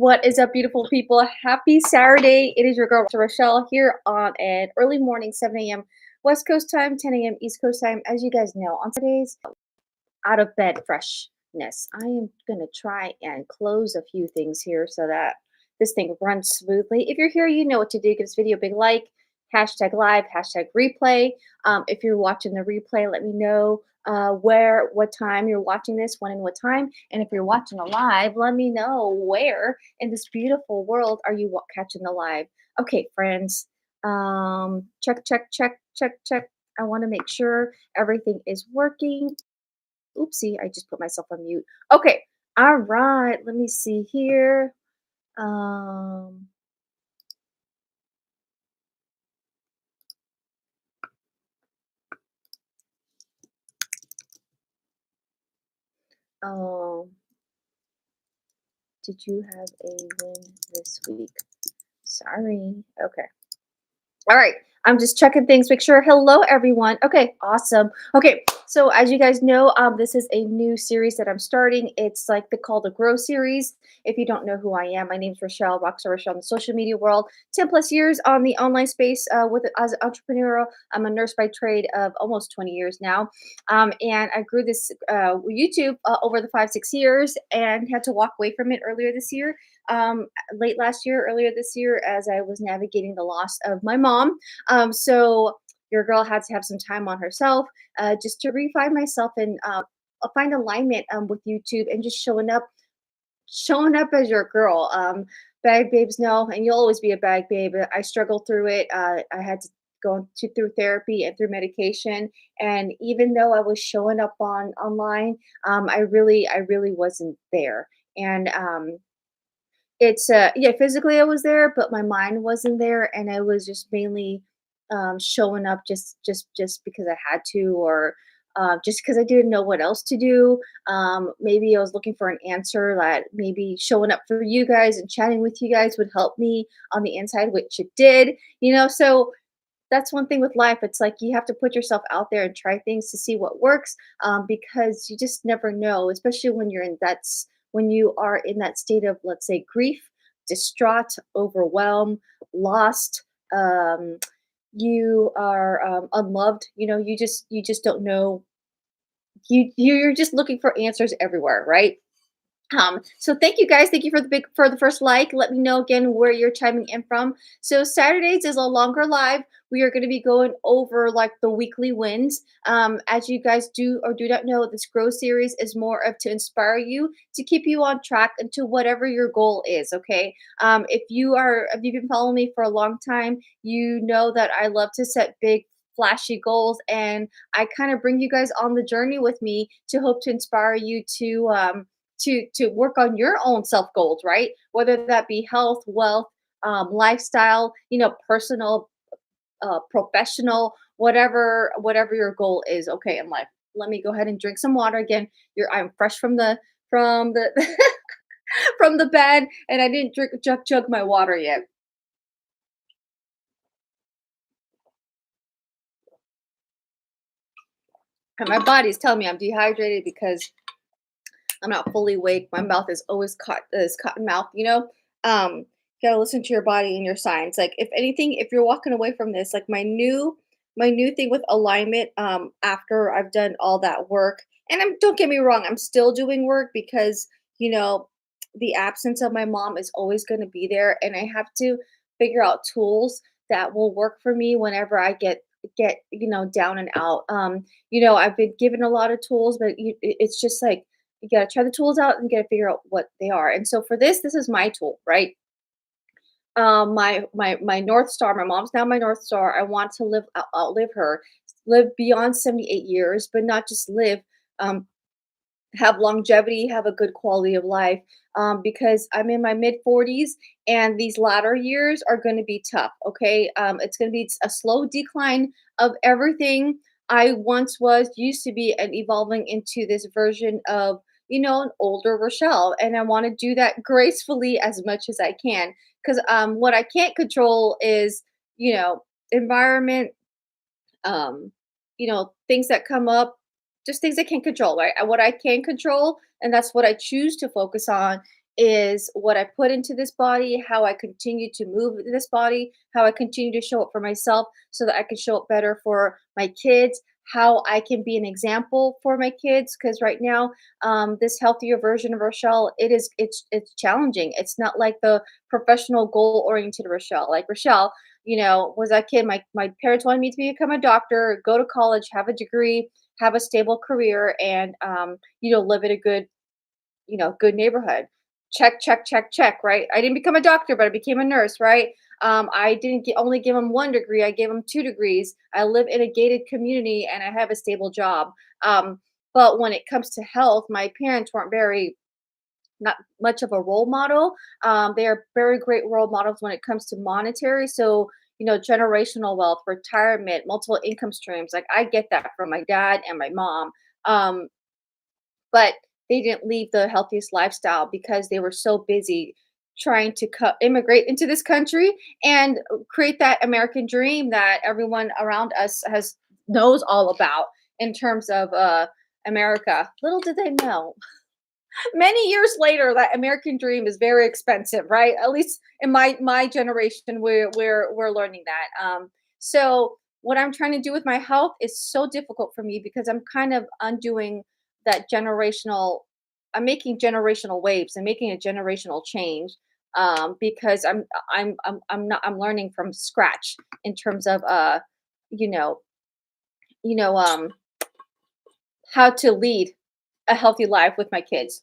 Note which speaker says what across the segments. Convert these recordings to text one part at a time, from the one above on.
Speaker 1: What is up, beautiful people? Happy Saturday. It is your girl, Rockstar Rochelle, here on an early morning, 7 a.m. West Coast time, 10 a.m. East Coast time. As you guys know, on Saturdays, out of bed freshness. I am going to try and close a few things here so that this thing runs smoothly. If you're here, you know what to do. Give this video a big like, hashtag live, hashtag replay. If you're watching the replay, let me know what time you're watching this, when and what time. And if you're watching a live, let me know where in this beautiful world are you catching the live. Okay, friends. Check, check, check, check, check. I want to make sure everything is working. Oopsie, I just put myself on mute. Okay. All right. Let me see here. Um, um, did you have a win this week? Sorry. Okay. All right. I'm just checking things, make sure. Hello, everyone. Okay, awesome. Okay, so as you guys know, this is a new series that I'm starting. It's like the Call to Grow series. If you don't know who I am, my name's Rochelle, Rockstar Rochelle in the social media world. 10 plus years on the online space as an entrepreneur. I'm a nurse by trade of almost 20 years now. And I grew this YouTube over the 5, 6 years and had to walk away from it earlier this year. Late last year, earlier this year, as I was navigating the loss of my mom. So your girl had to have some time on herself just to refine myself and find alignment with YouTube and just showing up as your girl. Bag babes know, and you'll always be a bag babe. I struggled through it. I had to through therapy and through medication. And even though I was showing up online, I really wasn't there. And it's yeah, physically I was there, but my mind wasn't there, and I was just mainly showing up just because I had to, or just because I didn't know what else to do. Maybe I was looking for an answer that maybe showing up for you guys and chatting with you guys would help me on the inside, which it did. So that's one thing with life. It's like you have to put yourself out there and try things to see what works, because you just never know, especially when when you are in that state of, let's say, grief, distraught, overwhelmed, lost. Um, you are unloved. You just don't know. You're just looking for answers everywhere, right? So thank you guys. Thank you for the first like. Let me know again where you're chiming in from. So Saturdays is a longer live. We are going to be going over like the weekly wins. As you guys do or do not know, this Grow series is more of to inspire you to keep you on track into whatever your goal is. Okay. If you've been following me for a long time, you know that I love to set big flashy goals, and I kind of bring you guys on the journey with me to hope to inspire you to work on your own self goals, right? Whether that be health, wealth, lifestyle, personal, professional, whatever your goal is. Okay, in life. Let me go ahead and drink some water again. I'm fresh from the from the bed, and I didn't chug my water yet. And my body's telling me I'm dehydrated because I'm not fully awake. My mouth is always caught this cotton mouth, you gotta listen to your body and your signs. Like if anything, if you're walking away from this, like my new thing with alignment, after I've done all that work, and don't get me wrong, I'm still doing work because, you know, the absence of my mom is always gonna be there, and I have to figure out tools that will work for me whenever I get down and out. I've been given a lot of tools, but it's just like you gotta try the tools out and you gotta figure out what they are. And so for this is my tool, right? My North Star. My mom's now my North Star. I want to outlive her, live beyond 78 years, but not just live. Um, have longevity, have a good quality of life. Because I'm in my mid 40s, and these latter years are going to be tough. Okay, it's going to be a slow decline of everything I once was, used to be, and evolving into this version of an older Rochelle, and I want to do that gracefully as much as I can. Because what I can't control is environment, things that come up, just things I can't control, right? What I can control, and that's what I choose to focus on, is what I put into this body, how I continue to move this body, how I continue to show up for myself so that I can show up better for my kids, how I can be an example for my kids. Because right now, this healthier version of Rochelle, it's challenging. It's not like the professional goal oriented Rochelle. Like Rochelle, was that kid. My parents wanted me to become a doctor, go to college, have a degree, have a stable career, and live in a good neighborhood. Check, check, check, check, right? I didn't become a doctor, but I became a nurse, right? I didn't only give them 1 degree, I gave them 2 degrees. I live in a gated community and I have a stable job. But when it comes to health, my parents weren't very not much of a role model. They are very great role models when it comes to monetary. So, generational wealth, retirement, multiple income streams. Like I get that from my dad and my mom. Um, but they didn't leave the healthiest lifestyle because they were so busy trying to immigrate into this country and create that American dream that everyone around us has knows all about in terms of America. Little did they know, many years later, that American dream is very expensive, right? At least in my generation, we're learning that. So what I'm trying to do with my health is so difficult for me because I'm kind of undoing that generational. I'm making generational waves and making a generational change because I'm learning from scratch in terms of you know you know how to lead a healthy life with my kids.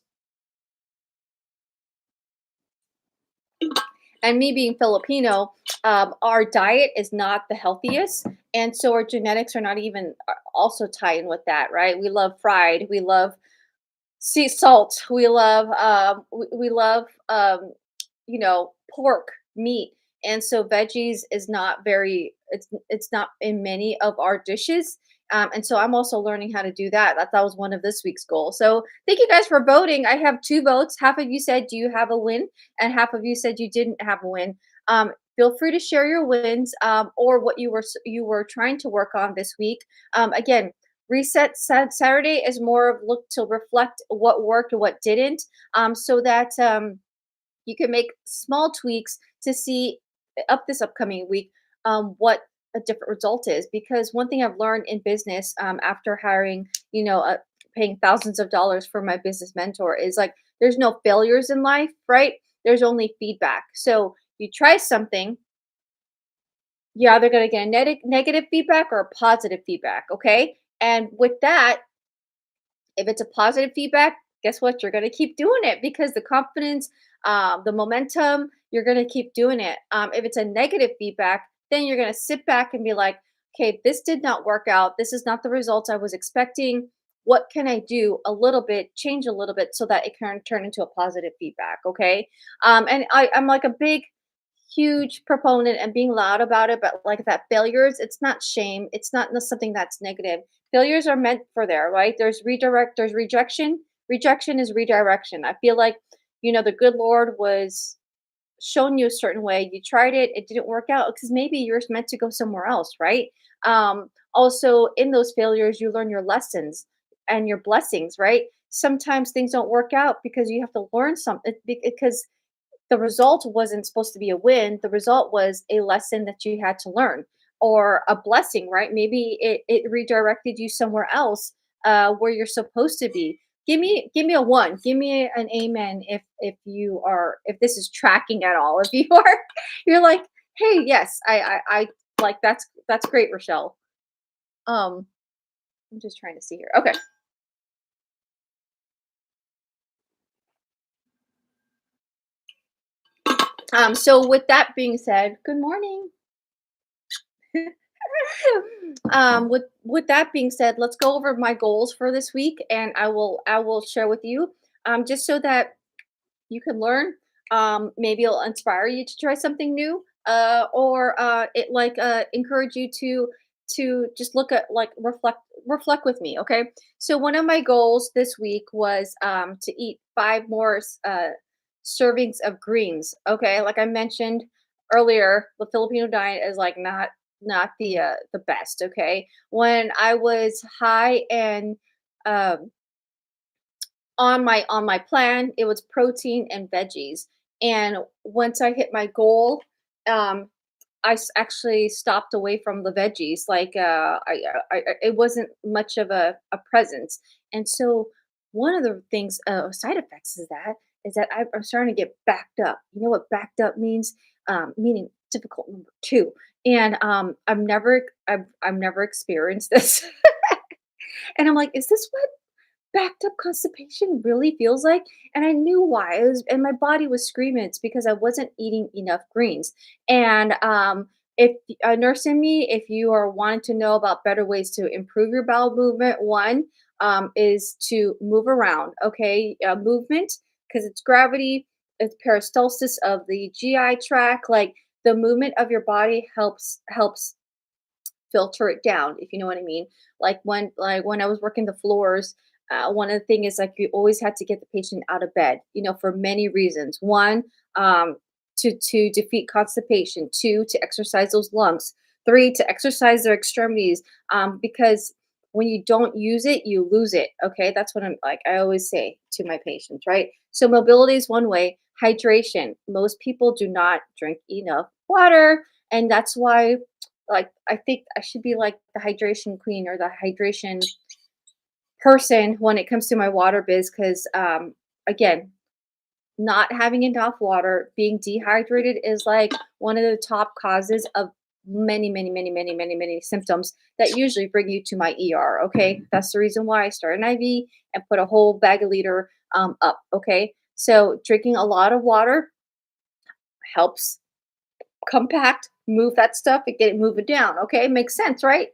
Speaker 1: And me being Filipino, our diet is not the healthiest, and so our genetics are not even also tied in with that, right? We love fried, we love sea salt, we love pork, meat, and so veggies is not very. It's not in many of our dishes. And so I'm also learning how to do that. That was one of this week's goals. So thank you guys for voting. I have 2 votes. Half of you said, "Do you have a win?" and half of you said you didn't have a win. Feel free to share your wins or what you were trying to work on this week. Again, reset Saturday is more of look to reflect what worked and what didn't, so that you can make small tweaks to see up this upcoming week what a different result is. Because one thing I've learned in business after hiring, paying thousands of dollars for my business mentor is like there's no failures in life, right? There's only feedback. So you try something, you're either going to get a negative feedback or a positive feedback. Okay. And with that, if it's a positive feedback, guess what? You're going to keep doing it because the confidence, the momentum, you're going to keep doing it. If it's a negative feedback, then you're going to sit back and be like, okay, this did not work out. This is not the results I was expecting. What can I do a little bit, change a little bit so that it can turn into a positive feedback? Okay. And I'm like a big, huge proponent and being loud about it, but like that failures, it's not shame. It's not something that's negative. Failures are meant for there, right? There's rejection. Rejection is redirection. I feel like, the good Lord was showing you a certain way. You tried it, it didn't work out because maybe you're meant to go somewhere else, right? Also, in those failures, you learn your lessons and your blessings, right? Sometimes things don't work out because you have to learn something because the result wasn't supposed to be a win. The result was a lesson that you had to learn or a blessing, right? Maybe it redirected you somewhere else where you're supposed to be. Give me a one. Give me an amen if this is tracking at all. If you are you're like, hey, yes, I like that's great, Rochelle. Um, I'm just trying to see here. Okay. So with that being said, good morning. With that being said, let's go over my goals for this week, and I will share with you, just so that you can learn. Maybe it'll inspire you to try something new, or it like encourage you to just look at like reflect with me. Okay, so one of my goals this week was to eat 5 more servings of greens. Okay, like I mentioned earlier, the Filipino diet is like not the best. Okay, when I was high and um on my plan, it was protein and veggies. And once I hit my goal, um, actually stopped away from the veggies. Like it wasn't much of a presence. And so one of the things, side effects is that I'm starting to get backed up. You know what backed up means? Meaning difficult number two. And I've never experienced this. And I'm like, is this what backed up constipation really feels like? And I knew why. It was, and my body was screaming. It's because I wasn't eating enough greens. And if a nurse in me, if you are wanting to know about better ways to improve your bowel movement, one is to move around. Okay, movement, because it's gravity, it's peristalsis of the GI tract. Like the movement of your body helps filter it down, if you know what I mean. Like when I was working the floors, one of the thing is like you always had to get the patient out of bed, for many reasons. One, to defeat constipation. Two, to exercise those lungs. Three, to exercise their extremities. Because when you don't use it, you lose it. Okay, that's what I always say to my patients, right? So mobility is one way. Hydration. Most people do not drink enough water, and that's why like I think I should be like the hydration queen or the hydration person when it comes to my water biz because again, not having enough water, being dehydrated is like one of the top causes of many symptoms that usually bring you to my ER. Okay, that's the reason why I started an IV and put a whole bag of liter up. Okay, so drinking a lot of water helps compact, move that stuff and get it moving down. Okay, makes sense, right?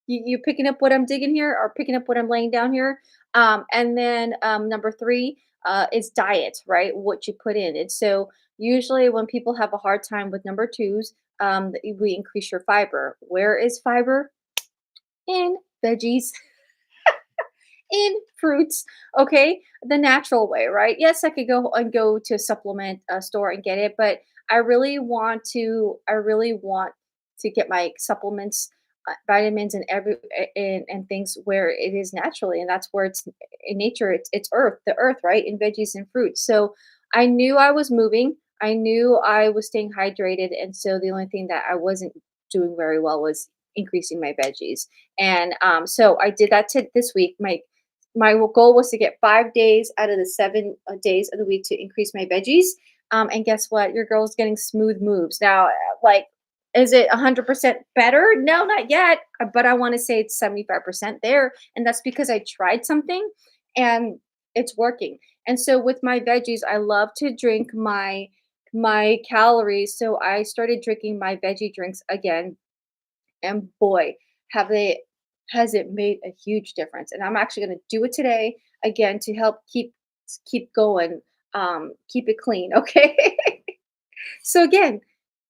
Speaker 1: You picking up what I'm digging here or picking up what I'm laying down here? And then number three is diet, right? What you put in. And so usually when people have a hard time with number twos, we increase your fiber. Where is fiber? In veggies, in fruits, okay? The natural way, right? Yes, I could go to a supplement store and get it, but I really want to get my supplements, vitamins and and things where it is naturally, and that's where it's in nature. It's earth, the earth, right? In veggies and fruits. So I knew I was moving. I knew I was staying hydrated, and so the only thing that I wasn't doing very well was increasing my veggies. And so I did that this week. My goal was to get 5 days out of the 7 days of the week to increase my veggies. And guess what? Your girl's getting smooth moves. Now, like, is it 100% better? No, not yet. But I want to say it's 75% there. And that's because I tried something and it's working. And so with my veggies, I love to drink my calories. So I started drinking my veggie drinks again, and boy, have they has it made a huge difference. And I'm actually going to do it today again to help keep going, keep it clean. Okay. So again,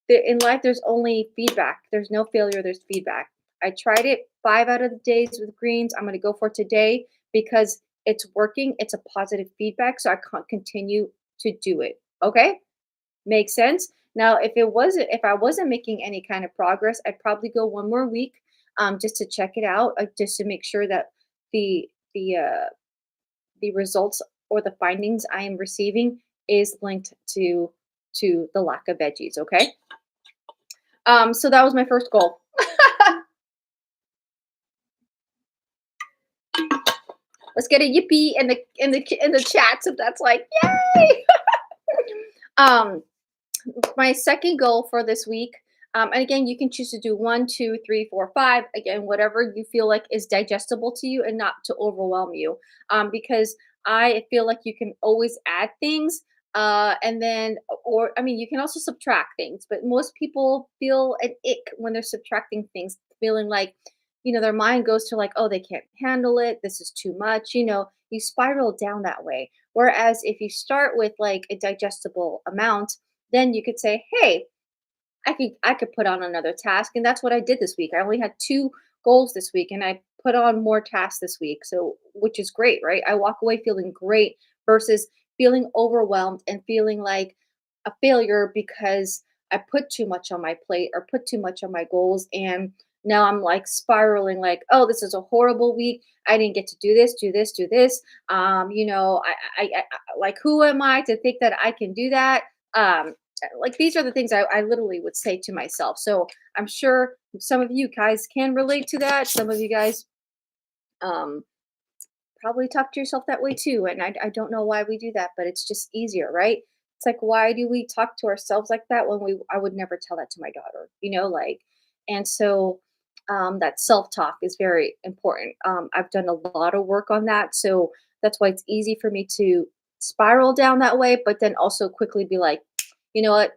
Speaker 1: in life there's only feedback. There's no failure, there's feedback. I tried it 5 out of the days with greens. I'm going to go for today because it's working. It's a positive feedback, so I can't continue to do it. Okay. Makes sense. Now, if I wasn't making any kind of progress, I'd probably go one more week, just to check it out, just to make sure that the the uh, the results or the findings I am receiving is linked to the lack of veggies. Okay. So that was my first goal. Let's get a yippee in the chat. So that's like yay. um, my second goal for this week, and again, you can choose to do one, two, three, four, five. Again, whatever you feel like is digestible to you and not to overwhelm you. Because I feel like you can always add things, and then, or I mean, you can also subtract things. But most people feel an ick when they're subtracting things, feeling like, their mind goes to like, oh, they can't handle it. This is too much. You spiral down that way. Whereas if you start with like a digestible amount, then you could say, "Hey, I could put on another task," and that's what I did this week. I only had 2 goals this week, and I put on more tasks this week. So, which is great, right? I walk away feeling great versus feeling overwhelmed and feeling like a failure because I put too much on my plate or put too much on my goals, and Now I'm like spiraling, like, oh, this is a horrible week. I didn't get to do this, do this, do this. Like, who am I to think that I can do that? Like, these are the things I literally would say to myself. So I'm sure some of you guys can relate to that. Some of you guys um, probably talk to yourself that way too. And I don't know why we do that, but it's just easier, right? It's like, why do we talk to ourselves like that when I would never tell that to my daughter, like, and so that self talk is very important. I've done a lot of work on that. So that's why it's easy for me to spiral down that way, but then also quickly be like, you know what?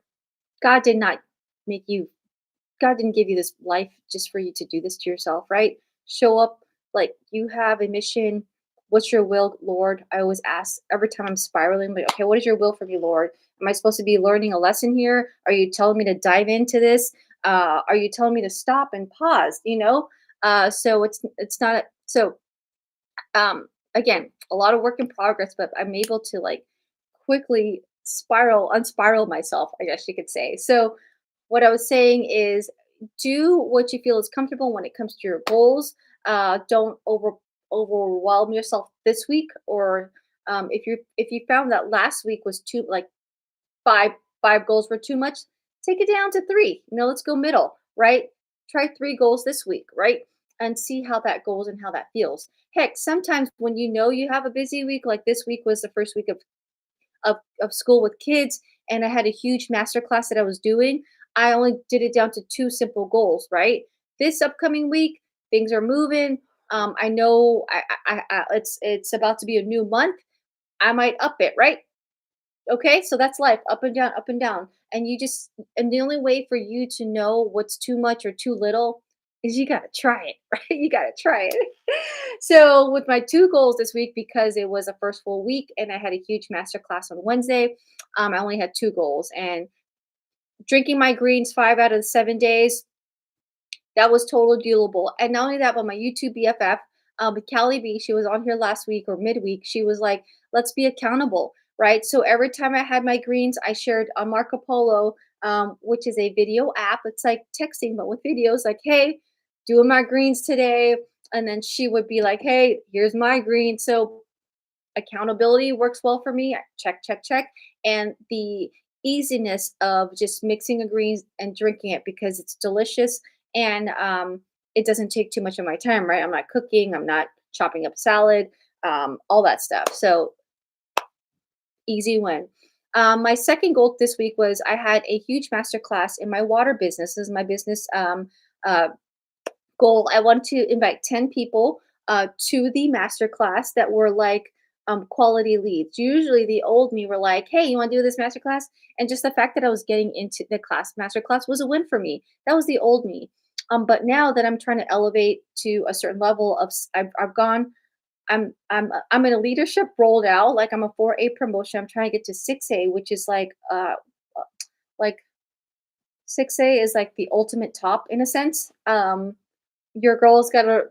Speaker 1: God did not make you God didn't give you this life just for you to do this to yourself, right? Show up like you have a mission. What's your will, Lord? I always ask every time I'm spiraling, like, okay, what is your will for me, Lord? Am I supposed to be learning a lesson here? Are you telling me to dive into this? Are you telling me to stop and pause? So it's not so again, a lot of work in progress, but I'm able to like quickly unspiral myself, I guess you could say. So what I was saying is do what you feel is comfortable when it comes to your goals. Don't overwhelm yourself this week, or if you found that last week was too like five five goals were too much, take it down to three. Let's go middle, right? Try three goals this week, right? And see how that goes and how that feels. Heck, sometimes when you have a busy week, like this week was the first week of school with kids, and I had a huge master class that I was doing. I only did it down to two simple goals, right? This upcoming week, things are moving. I know it's about to be a new month. I might up it, right? Okay, so that's life, up and down, up and down. And the only way for you to know what's too much or too little is you gotta try it, right? You gotta try it. So with my two goals this week, because it was a first full week and I had a huge master class on Wednesday, I only had two goals. And drinking my greens 5 out of the 7 days, that was totally doable. And not only that, but my YouTube BFF, Callie B, she was on here last week or midweek. She was like, let's be accountable, right? So every time I had my greens, I shared on Marco Polo, which is a video app. It's like texting, but with videos, like, hey, doing my greens today. And then she would be like, hey, here's my green. So accountability works well for me. Check, check, check. And the easiness of just mixing a greens and drinking it because it's delicious, and it doesn't take too much of my time, right? I'm not cooking, I'm not chopping up salad, all that stuff. So easy win. My second goal this week was I had a huge master class in my water business. This is my business uh, goal. I want to invite 10 people to the master class that were like quality leads. Usually the old me were like, hey, you want to do this master class? And just the fact that I was getting into the master class was a win for me. That was the old me. But now that I'm trying to elevate to a certain level I've gone, I'm in a leadership role now. Like I'm a 4A promotion. I'm trying to get to 6A, which is like 6A is like the ultimate top in a sense. Your girl's gotta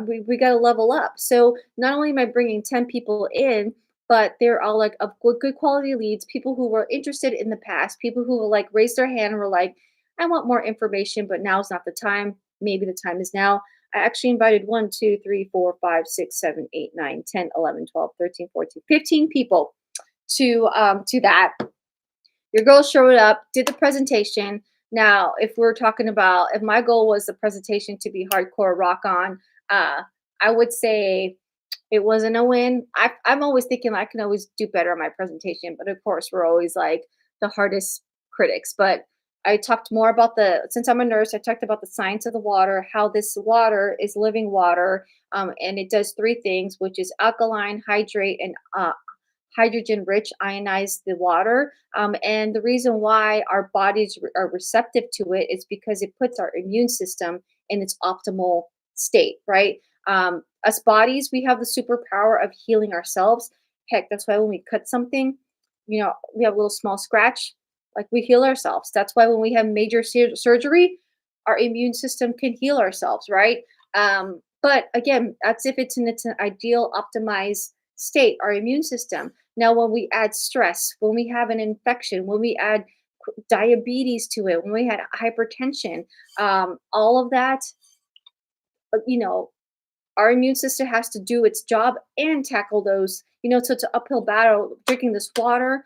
Speaker 1: we gotta level up. So not only am I bringing 10 people in, but they're all like of good quality leads, people who were interested in the past, people who will like raise their hand and were like, I want more information, but now's not the time. Maybe the time is now. I actually invited 1, 2, 3, 4, 5, 6, 7, 8, 9, 10, 11, 12, 13, 14, 15 people to that. Your girl showed up, did the presentation. Now, if we're talking about if my goal was the presentation to be hardcore rock on, uh, I would say it wasn't a win. I'm always thinking I can always do better on my presentation, but of course, we're always like the hardest critics. But I talked more about since I'm a nurse, I talked about the science of the water, how this water is living water, and it does three things, which is alkaline, hydrate, and hydrogen rich ionize the water. And the reason why our bodies are receptive to it is because it puts our immune system in its optimal state, right? Us bodies, we have the superpower of healing ourselves. Heck, that's why when we cut something, we have a little small scratch, like we heal ourselves. That's why when we have major surgery, our immune system can heal ourselves, right? But again, that's if it's an ideal, optimized state, our immune system. Now, when we add stress, when we have an infection, when we add diabetes to it, when we had hypertension, all of that, you know, our immune system has to do its job and tackle those, so it's an uphill battle. Drinking this water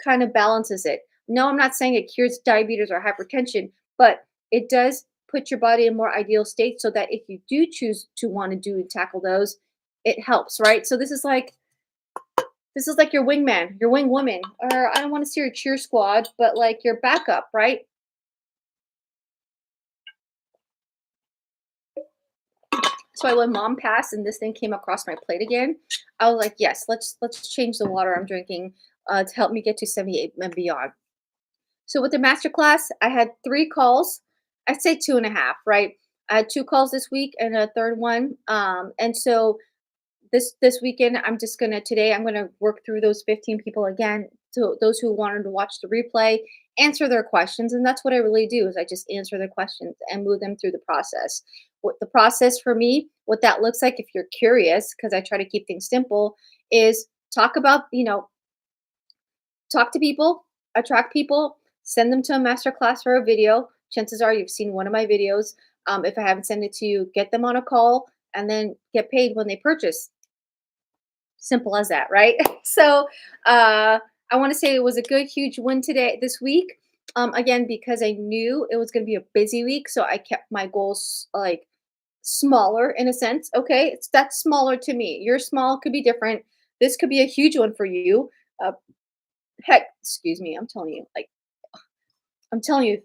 Speaker 1: kind of balances it. No, I'm not saying it cures diabetes or hypertension, but it does put your body in more ideal state so that if you do choose to want to do and tackle those, it helps, right? So this is like your wingman, your wing woman, or I don't want to say your cheer squad, but like your backup, right? So when mom passed and this thing came across my plate again, I was like, yes, let's change the water I'm drinking to help me get to 78 and beyond. So with the masterclass, I had 3 calls. I'd say 2.5, right? I had 2 calls this week and a third one. And so this weekend, I'm gonna work through those 15 people again. So those who wanted to watch the replay, answer their questions, and that's what I really do is I just answer their questions and move them through the process. What the process for me, what that looks like, if you're curious, because I try to keep things simple, is talk to people, attract people, send them to a master class or a video. Chances are you've seen one of my videos. If I haven't sent it to you, get them on a call and then get paid when they purchase. Simple as that, right? So I want to say it was a good, huge win this week. Again, because I knew it was going to be a busy week, so I kept my goals like smaller in a sense. Okay, that's smaller to me. Your small could be different. This could be a huge one for you. Uh, Heck, excuse me. I'm telling you,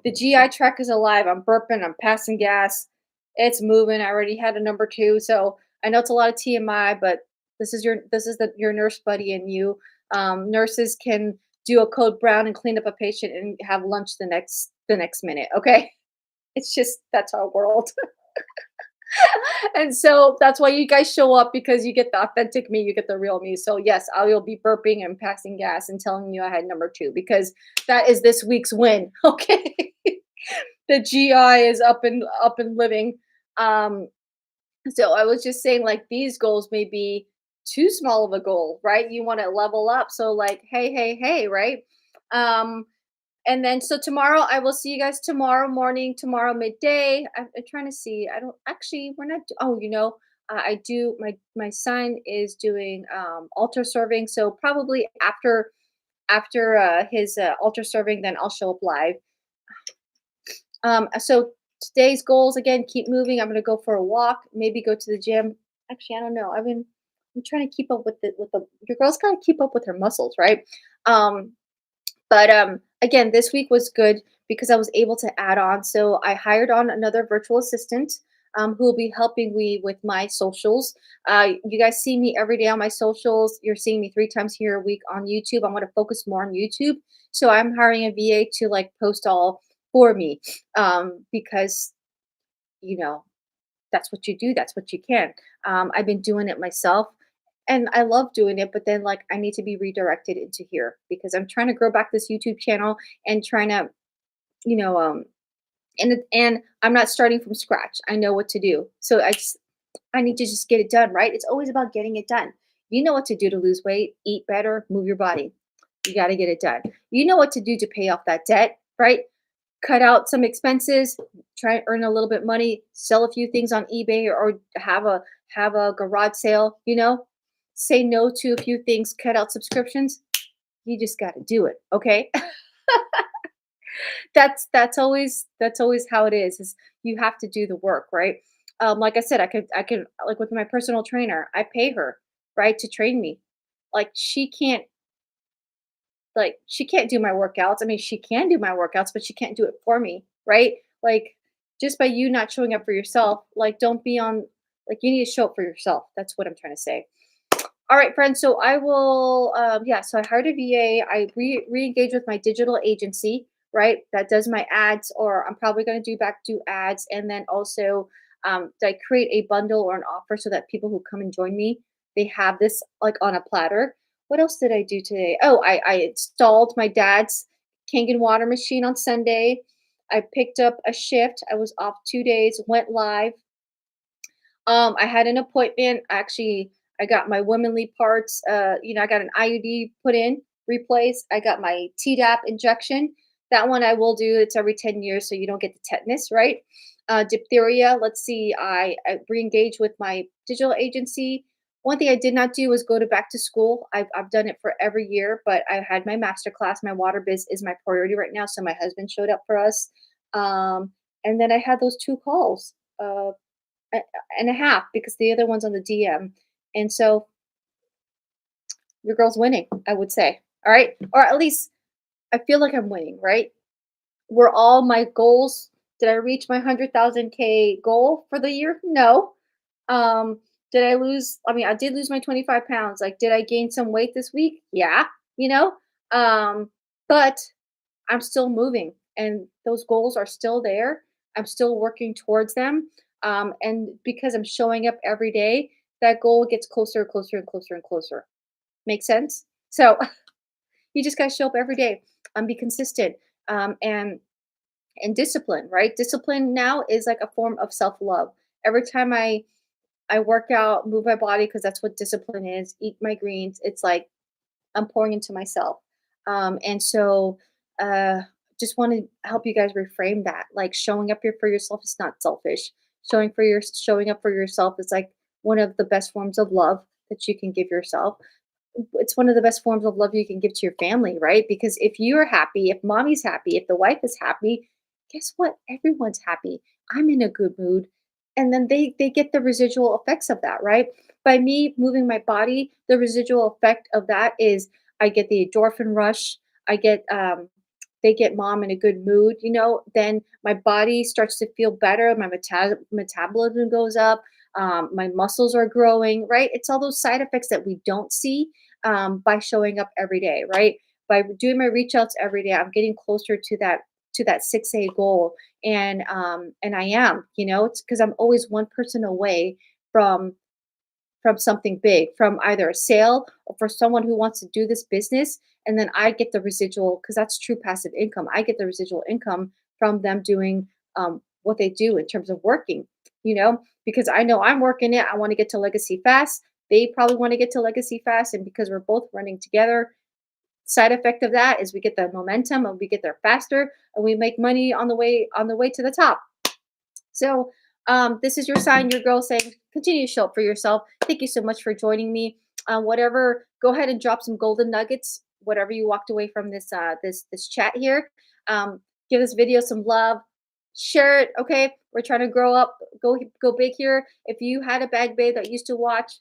Speaker 1: the GI tract is alive. I'm burping. I'm passing gas. It's moving. I already had a number 2, so I know it's a lot of TMI, but your nurse buddy and you. Nurses can do a code brown and clean up a patient and have lunch the next minute. Okay, it's just that's our world. And so that's why you guys show up because you get the authentic me, you get the real me. So yes, I will be burping and passing gas and telling you I had number 2 because that is this week's win. Okay. The GI is up and living. Um, so I was just saying like these goals may be too small of a goal, right? You want to level up. So like, hey, hey, hey, right? Um, and then so tomorrow, I will see you guys tomorrow morning, tomorrow midday. I'm trying to see. I don't actually. We're not. Oh, I do. My son is doing altar serving, so probably after his altar serving, then I'll show up live. So today's goals again: keep moving. I'm gonna go for a walk. Maybe go to the gym. Actually, I don't know. I'm trying to keep up with the your girl's gotta keep up with her muscles, right? Um, but again, this week was good because I was able to add on. So I hired on another virtual assistant who will be helping me with my socials. You guys see me every day on my socials. You're seeing me 3 times here a week on YouTube. I'm going to focus more on YouTube. So I'm hiring a VA to like post all for me because, you know, that's what you do. That's what you can. I've been doing it myself and I love doing it, but then like I need to be redirected into here because I'm trying to grow back this YouTube channel and trying to, you know, and I'm not starting from scratch. I know what to do. So I need to just get it done, right? It's always about getting it done. You know what to do to lose weight, eat better, move your body. You got to get it done. You know what to do to pay off that debt, right? Cut out some expenses, try and earn a little bit money, sell a few things on eBay or have a garage sale, say no to a few things, cut out subscriptions. You just got to do it, okay? That's always how it is you have to do the work, right? Like I said, I could like with my personal trainer, I pay her, right, to train me. Like she can't do my workouts. I mean, she can do my workouts, but she can't do it for me, right? Like just by you not showing up for yourself, like don't be on like you need to show up for yourself. That's what I'm trying to say. All right, friends. So I will, yeah. So I hired a VA. I re-engage with my digital agency, right? That does my ads, or I'm probably going to do ads, and then also, I create a bundle or an offer so that people who come and join me, they have this like on a platter. What else did I do today? Oh, I installed my dad's Kangen water machine on Sunday. I picked up a shift. I was off 2 days. Went live. I had an appointment. Actually, I got my womanly parts. I got an IUD put in. replace. I got my Tdap injection. That one I will do. It's every 10 years, so you don't get the tetanus, right? Diphtheria. Let's see. I re-engaged with my digital agency. One thing I did not do was go to back to school. I've done it for every year, but I had my master class. My water biz is my priority right now, so my husband showed up for us. Um, and then I had those two calls, a- and a half because the other one's on the DM. And so your girl's winning, I would say. All right. Or at least I feel like I'm winning, right? Were all my goals, did I reach my 100,000K goal for the year? No. Um, did I lose? I mean, I did lose my 25 pounds. Like, did I gain some weight this week? Yeah, you know? Um, but I'm still moving and those goals are still there. I'm still working towards them. And because I'm showing up every day, that goal gets closer and closer and closer and closer. Make sense? So you just got to show up every day, be consistent, and discipline, right? Discipline now is like a form of self-love. Every time I work out, move my body because that's what discipline is, eat my greens, it's like I'm pouring into myself. And so just want to help you guys reframe that. Like showing up here for yourself is not selfish. Showing up for yourself is like one of the best forms of love that you can give yourself. It's one of the best forms of love you can give to your family, right? Because if you're happy, if mommy's happy, if the wife is happy, guess what? Everyone's happy. I'm in a good mood. And then they get the residual effects of that, right? By me moving my body, the residual effect of that is I get the endorphin rush. I get they get mom in a good mood, then my body starts to feel better. My metabolism goes up. My muscles are growing, right? It's all those side effects that we don't see by showing up every day, right? By doing my reach outs every day, I'm getting closer to that 6A goal. And I am, it's because I'm always one person away from something big, from either a sale or for someone who wants to do this business. And then I get the residual because that's true passive income. I get the residual income from them doing what they do in terms of working, because I know I'm working it. I want to get to legacy fast. They probably want to get to legacy fast. And because we're both running together, side effect of that is we get the momentum and we get there faster and we make money on the way to the top. So, this is your sign, your girl saying, continue to show up for yourself. Thank you so much for joining me. Whatever, go ahead and drop some golden nuggets. Whatever you walked away from this chat here, give this video some love. Share it. Okay, we're trying to grow up, go big here. If you had a bag babe that used to watch,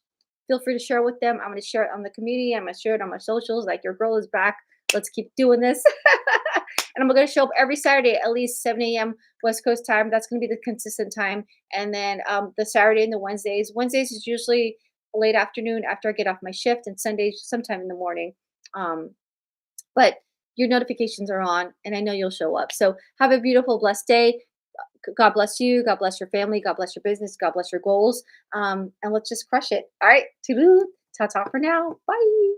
Speaker 1: feel free to share with them. I'm going to share it on the community. I'm going to share it on my socials. Like your girl is back. Let's keep doing this. And I'm going to show up every Saturday at least 7 a.m. West Coast time. That's going to be the consistent time. And then the Saturday and the Wednesdays. Wednesdays is usually late afternoon after I get off my shift, and Sundays sometime in the morning. Um, but your notifications are on, and I know you'll show up. So have a beautiful, blessed day. God bless you. God bless your family. God bless your business. God bless your goals. And let's just crush it. All right. Toodaloo. Ta ta for now. Bye.